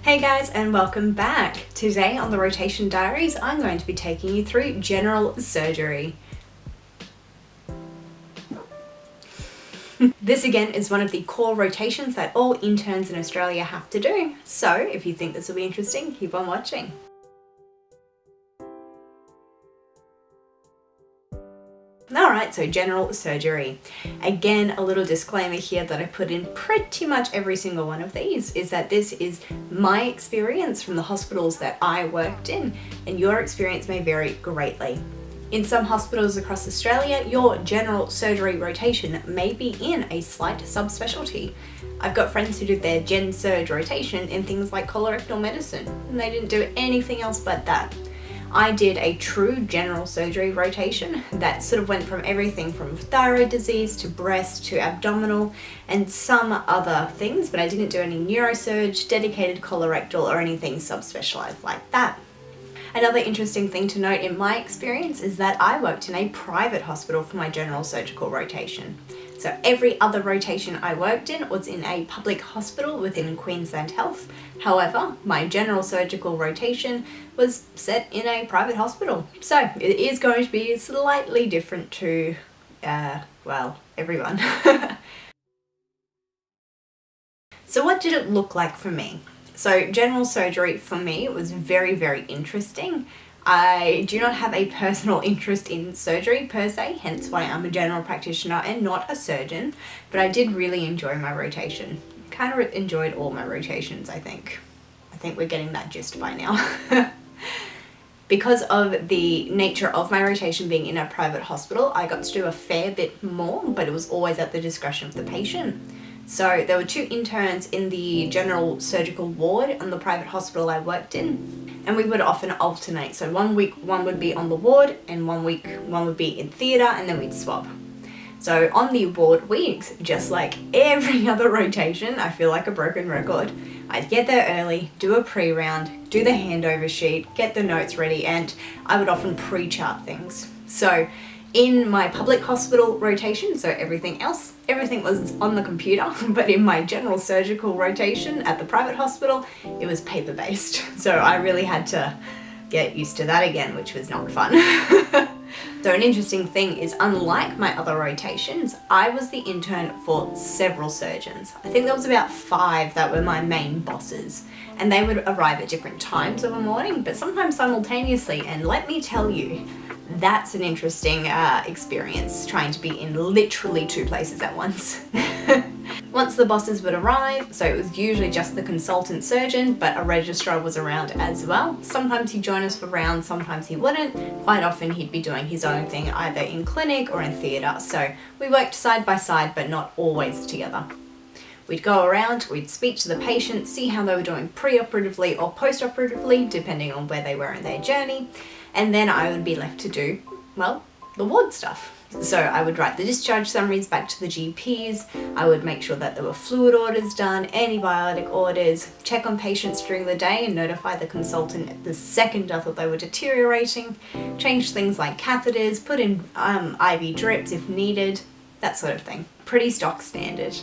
Hey guys, and welcome back. Today on the Rotation Diaries, I'm going to be taking you through general surgery. This again is one of the core rotations that all interns in Australia have to do. So if you think this will be interesting, keep on watching. Alright, so general surgery. Again, a little disclaimer here that I put in pretty much every single one of these is that this is my experience from the hospitals that I worked in, and your experience may vary greatly. In some hospitals across Australia, your general surgery rotation may be in a slight subspecialty. I've got friends who did their gen surge rotation in things like colorectal medicine, and they didn't do anything else but that. I did a true general surgery rotation that sort of went from everything from thyroid disease to breast to abdominal and some other things, but I didn't do any neurosurge, dedicated colorectal or anything subspecialized like that. Another interesting thing to note in my experience is that I worked in a private hospital for my general surgical rotation. So every other rotation I worked in was in a public hospital within Queensland Health. However, my general surgical rotation was set in a private hospital. So it is going to be slightly different to, well, everyone. So what did it look like for me? So general surgery for me was very, very interesting. I do not have a personal interest in surgery per se, hence why I'm a general practitioner and not a surgeon, but I did really enjoy my rotation. Kind of enjoyed all my rotations, I think. I think we're getting that gist by now. Because of the nature of my rotation being in a private hospital, I got to do a fair bit more, but it was always at the discretion of the patient. So there were 2 interns in the general surgical ward on the private hospital I worked in, and we would often alternate. So one week one would be on the ward and one week one would be in theatre, and then we'd swap. So on the ward weeks, just like every other rotation, I feel like a broken record, I'd get there early, do a pre-round, do the handover sheet, get the notes ready, and I would often pre-chart things. So in my public hospital rotation, so everything was on the computer, but in my general surgical rotation at the private hospital, it was paper-based. So I really had to get used to that again, which was not fun. So an interesting thing is, unlike my other rotations, I was the intern for several surgeons. I think there was about 5 that were my main bosses, and they would arrive at different times of a morning, but sometimes simultaneously, and let me tell you, that's an interesting experience, trying to be in literally 2 places at once. Once the bosses would arrive, so it was usually just the consultant surgeon, but a registrar was around as well. Sometimes he'd join us for rounds, sometimes he wouldn't. Quite often he'd be doing his own thing either in clinic or in theatre, so we worked side by side but not always together. We'd go around, we'd speak to the patient, see how they were doing pre-operatively or post-operatively, depending on where they were in their journey, and then I would be left to do, well, the ward stuff. So I would write the discharge summaries back to the GPs, I would make sure that there were fluid orders done, antibiotic orders, check on patients during the day and notify the consultant the second I thought they were deteriorating, change things like catheters, put in IV drips if needed, that sort of thing. Pretty stock standard.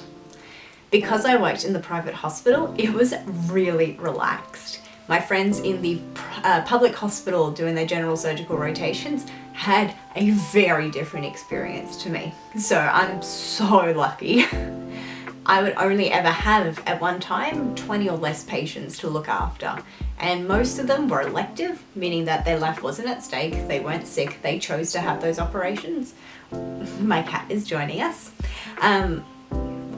Because I worked in the private hospital, it was really relaxed. My friends in the public hospital doing their general surgical rotations had a very different experience to me. So I'm so lucky. I would only ever have at one time 20 or less patients to look after, and most of them were elective, meaning that their life wasn't at stake, they weren't sick, they chose to have those operations. My cat is joining us.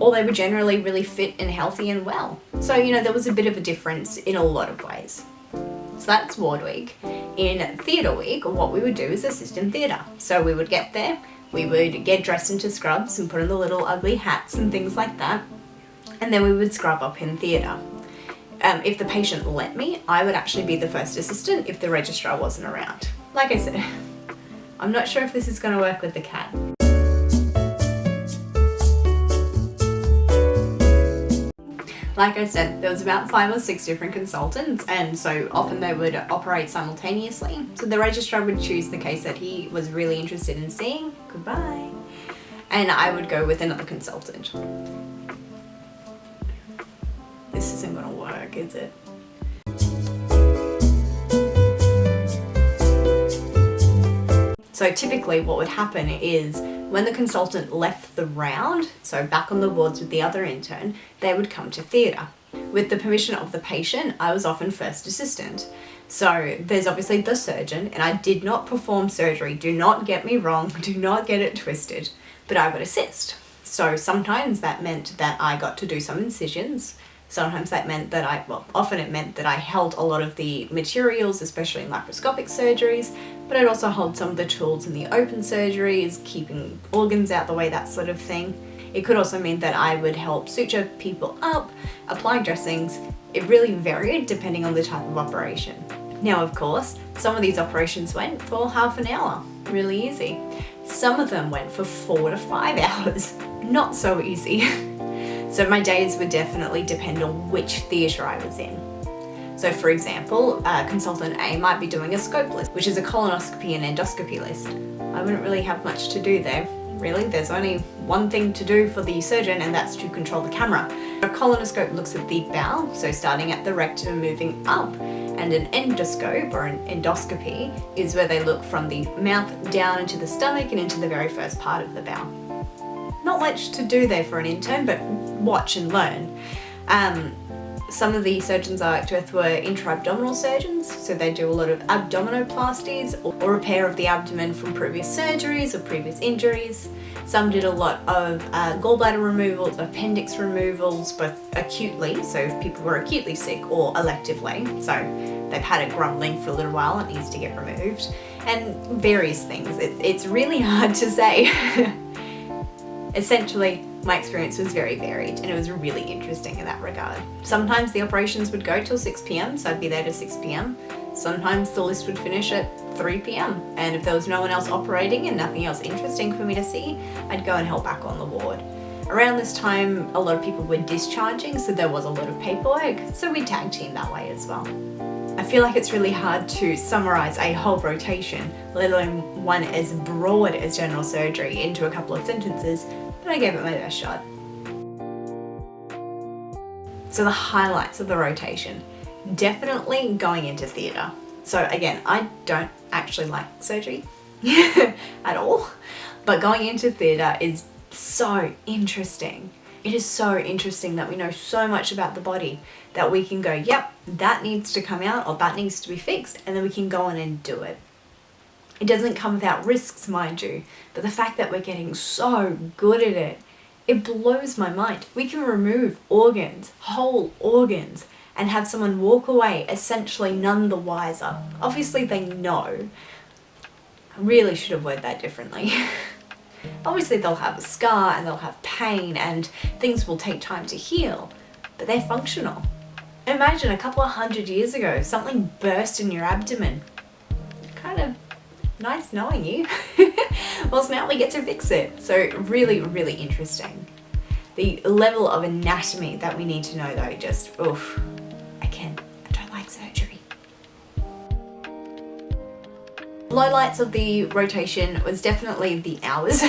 Or they were generally really fit and healthy and well. So, you know, there was a bit of a difference in a lot of ways. So that's ward week. In theatre week, what we would do is assist in theatre. So we would get there, we would get dressed into scrubs and put on the little ugly hats and things like that, and then we would scrub up in theatre. If the patient let me, I would actually be the first assistant if the registrar wasn't around. Like I said, I'm not sure if this is going to work with the cat. Like I said, there was about 5 or 6 different consultants, and so often they would operate simultaneously. So the registrar would choose the case that he was really interested in seeing, goodbye, and I would go with another consultant. This isn't gonna work, is it? So typically what would happen is when the consultant left the round, so back on the wards with the other intern, they would come to theatre. With the permission of the patient, I was often first assistant. So there's obviously the surgeon, and I did not perform surgery. Do not get me wrong, do not get it twisted, but I would assist. So sometimes that meant that I got to do some incisions. Sometimes that meant that often it meant that I held a lot of the materials, especially in laparoscopic surgeries, but I'd also hold some of the tools in the open surgeries, keeping organs out the way, that sort of thing. It could also mean that I would help suture people up, apply dressings. It really varied depending on the type of operation. Now, of course, some of these operations went for half an hour, really easy. Some of them went for 4 to 5 hours, not so easy. So my days would definitely depend on which theatre I was in. So for example, consultant A might be doing a scope list, which is a colonoscopy and endoscopy list. I wouldn't really have much to do there. Really, there's only one thing to do for the surgeon, and that's to control the camera. A colonoscope looks at the bowel, so starting at the rectum and moving up, and an endoscope or an endoscopy is where they look from the mouth down into the stomach and into the very first part of the bowel. Not much to do there for an intern, but watch and learn. Some of the surgeons I worked with were intra-abdominal surgeons, so they do a lot of abdominoplasties or repair of the abdomen from previous surgeries or previous injuries. Some did a lot of gallbladder removals, appendix removals, both acutely, so if people were acutely sick, or electively, so they've had it grumbling for a little while and it needs to get removed, and various things. It's really hard to say. Essentially, my experience was very varied, and it was really interesting in that regard. Sometimes the operations would go till 6 p.m, so I'd be there to 6 p.m. Sometimes the list would finish at 3 p.m, and if there was no one else operating and nothing else interesting for me to see, I'd go and help back on the ward. Around this time, a lot of people were discharging, so there was a lot of paperwork, so we tag team that way as well. I feel like it's really hard to summarize a whole rotation, let alone one as broad as general surgery, into a couple of sentences, but I gave it my best shot. So the highlights of the rotation, definitely going into theatre. So again, I don't actually like surgery at all, but going into theatre is so interesting. It is so interesting that we know so much about the body that we can go, yep, that needs to come out or that needs to be fixed, and then we can go on and do it. It doesn't come without risks, mind you, but the fact that we're getting so good at it, it blows my mind. We can remove organs, whole organs, and have someone walk away essentially none the wiser. Obviously they know. I really should have worded that differently. Obviously they'll have a scar and they'll have pain and things will take time to heal, but they're functional. Imagine a couple of 100 years ago, something burst in your abdomen. Kind of nice knowing you. Well, so now we get to fix it. So really, really interesting. The level of anatomy that we need to know though, just, oof, I don't like surgery. Lowlights of the rotation was definitely the hours.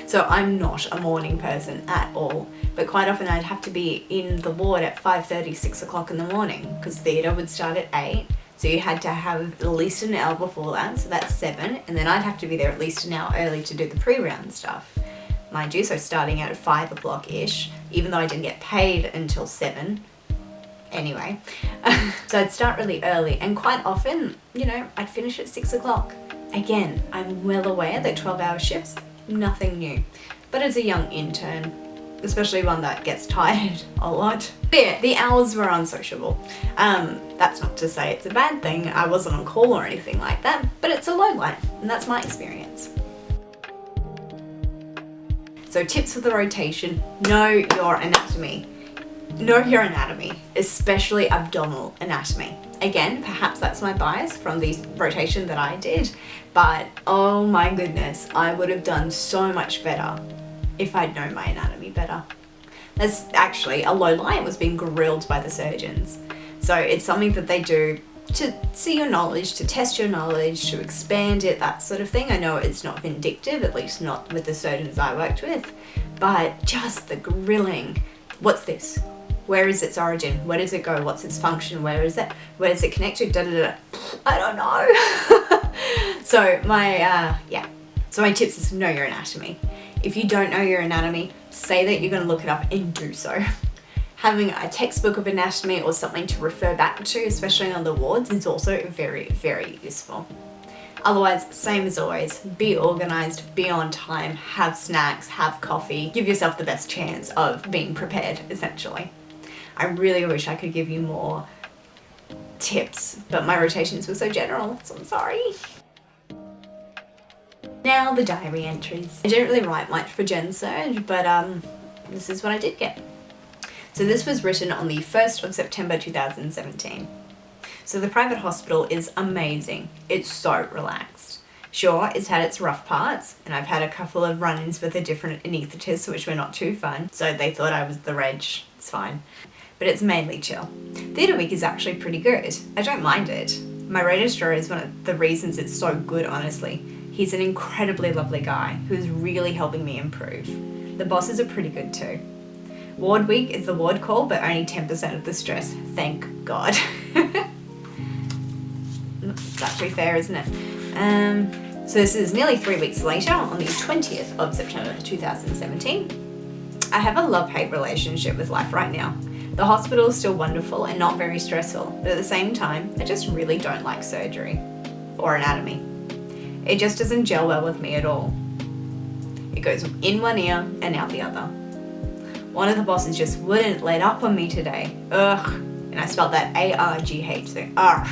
So I'm not a morning person at all, but quite often I'd have to be in the ward at 5:30, 6 o'clock in the morning, because theatre would start at 8. So you had to have at least an hour before that, so that's 7, and then I'd have to be there at least an hour early to do the pre-round stuff. Mind you, so starting out at 5 o'clock-ish, even though I didn't get paid until 7. Anyway, so I'd start really early, and quite often, you know, I'd finish at 6 o'clock. Again, I'm well aware that 12-hour shifts, nothing new. But as a young intern, especially one that gets tired a lot, yeah, the hours were unsociable. That's not to say it's a bad thing, I wasn't on call or anything like that, but it's a low light, and that's my experience. So tips for the rotation, know your anatomy. Know your anatomy, especially abdominal anatomy. Again, perhaps that's my bias from the rotation that I did, but oh my goodness, I would have done so much better if I'd known my anatomy better. That's actually a low light, was being grilled by the surgeons. So it's something that they do to see your knowledge, to test your knowledge, to expand it, that sort of thing. I know it's not vindictive, at least not with the surgeons I worked with, but just the grilling. What's this? Where is its origin? Where does it go? What's its function? Where is it? Where does it connect to? Da, da, da. I don't know. So my tips is know your anatomy. If you don't know your anatomy, say that you're going to look it up and do so. Having a textbook of anatomy or something to refer back to, especially on the wards, is also very, very useful. Otherwise, same as always, be organized, be on time, have snacks, have coffee, give yourself the best chance of being prepared, essentially. I really wish I could give you more tips, but my rotations were so general, so I'm sorry. Now the diary entries. I didn't really write much for Gen Surg, but this is what I did get. So this was written on the 1st of September 2017. So the private hospital is amazing. It's so relaxed. Sure, it's had its rough parts, and I've had a couple of run-ins with the different anaesthetists which were not too fun, so they thought I was the reg. It's fine. But it's mainly chill. Theatre week is actually pretty good. I don't mind it. My registrar is one of the reasons it's so good, honestly. He's an incredibly lovely guy who's really helping me improve. The bosses are pretty good too. Ward week is the ward call, but only 10% of the stress. Thank God. It's actually fair, isn't it? So this is nearly 3 weeks later, on the 20th of September 2017. I have a love-hate relationship with life right now. The hospital is still wonderful and not very stressful, but at the same time, I just really don't like surgery or anatomy. It just doesn't gel well with me at all. It goes in one ear and out the other. One of the bosses just wouldn't let up on me today. Ugh. And I spelled that A-R-G-H, so argh.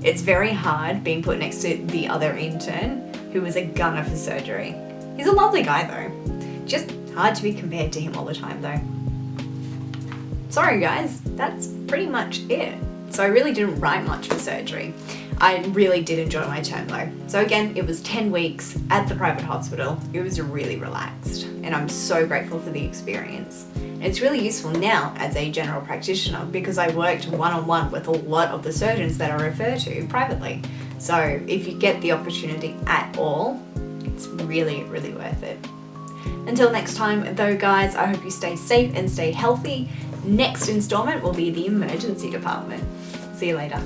It's very hard being put next to the other intern who was a gunner for surgery. He's a lovely guy though. Just hard to be compared to him all the time though. Sorry guys, that's pretty much it. So I really didn't write much for surgery. I really did enjoy my term though. So again, it was 10 weeks at the private hospital. It was really relaxed and I'm so grateful for the experience. It's really useful now as a general practitioner because I worked one-on-one with a lot of the surgeons that I refer to privately. So if you get the opportunity at all, it's really, really worth it. Until next time though guys, I hope you stay safe and stay healthy. Next installment will be the emergency department. See you later.